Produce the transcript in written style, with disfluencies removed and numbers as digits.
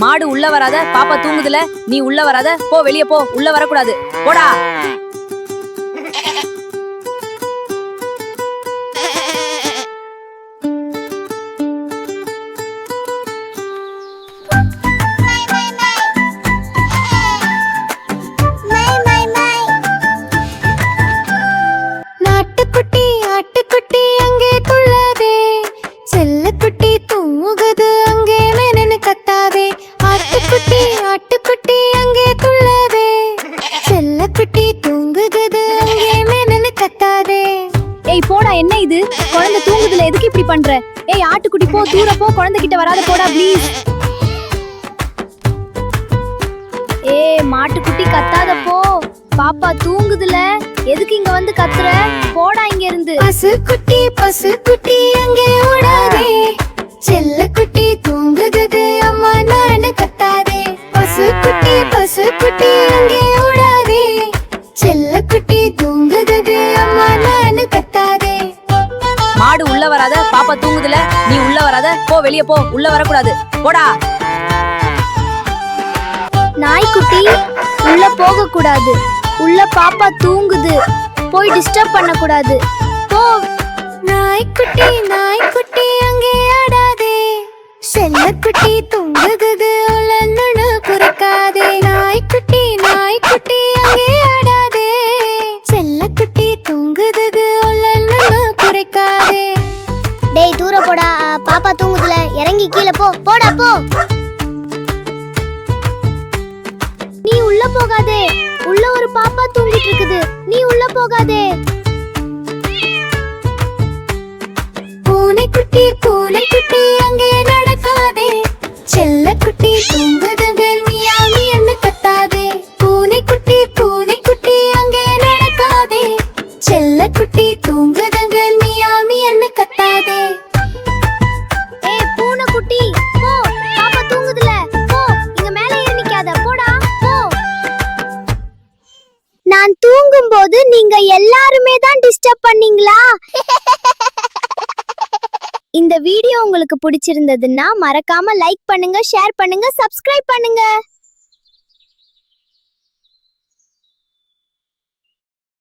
மாடு உள்ள வராத, பாப்பா தூங்குதுல, நீ உள்ள வராத, போ வெளிய போ, உள்ள வரக்கூடாது, போடா. ஏய் போடா, என்ன இது? குழந்தை தூங்குதுல, எதுக்கு இப்படி பண்ற? ஏய் ஆட்டுக்குட்டி போ, தூர போ, குழந்தை கிட்ட வராத, போடா ப்ளீஸ். ஏய் மாட்டுக்குட்டி கத்தாத போ, பாப்பா தூங்குதுல, எதுக்கு இங்க வந்து கத்துற? போடா இங்க இருந்து. பசுக்குட்டி அங்கே ஓடாதே, செல்லக்குட்டி தூங்குது அம்மா நானு கத்தாதே. பசுக்குட்டி அங்கே ஓடாதே, செல்லக்குட்டி தூங்குது அம்மா நானு கத்தாதே. மாடு உள்ள வராத, பாப்பா தூங்குதுல, நீ உள்ள வராத, போ வெளிய போ, உள்ள வரக்கூடாது, போடா. நாய்க்குட்டி உள்ள போக கூடாது, உள்ள பாப்பா தூங்குது, போய் டிஸ்டர்ப் பண்ண கூடாது, போ. நாய்க்குட்டி அங்கே ஆடாதே, செல்லக்குட்டி தூங்குது உலன்னு குறைக்காதே. நாய்க்குட்டி அங்கே ஆடாதே, செல்லக்குட்டி தூங்குது உலன்னு குறைக்காதே. டேய் தூர போடா, பாப்பா தூங்குதுல, இறங்கி கீழே போ, போடா போ. நீ உள்ள போகாதே, உள்ள ஒரு பாப்பா தூங்கிட்டு இருக்குது, நீ உள்ள போகாதே. பூனைக்குட்டி அங்கே நடக்காதே, செல்லக்குட்டி தூங்குது மியாமி என்று கத்தாதே. பூனைக்குட்டி அங்கே நடக்காதே, செல்லக்குட்டி தூங்குது மியாமி என்று கத்தாதே. ஏய் பூனைக்குட்டி போ, பாப்பா தூங்குதுல, போ, இங்க மேல ஏறி நிக்காத, போடா போ. நான் தூங்கும்போது நீங்க எல்லாருமே தான் டிஸ்டர்ப் பண்ணீங்களா? இந்த வீடியோ உங்களுக்கு பிடிச்சிருந்ததுன்னா மறக்காம லைக் பண்ணுங்க, ஷேர் பண்ணுங்க, சப்ஸ்கிரைப் பண்ணுங்க.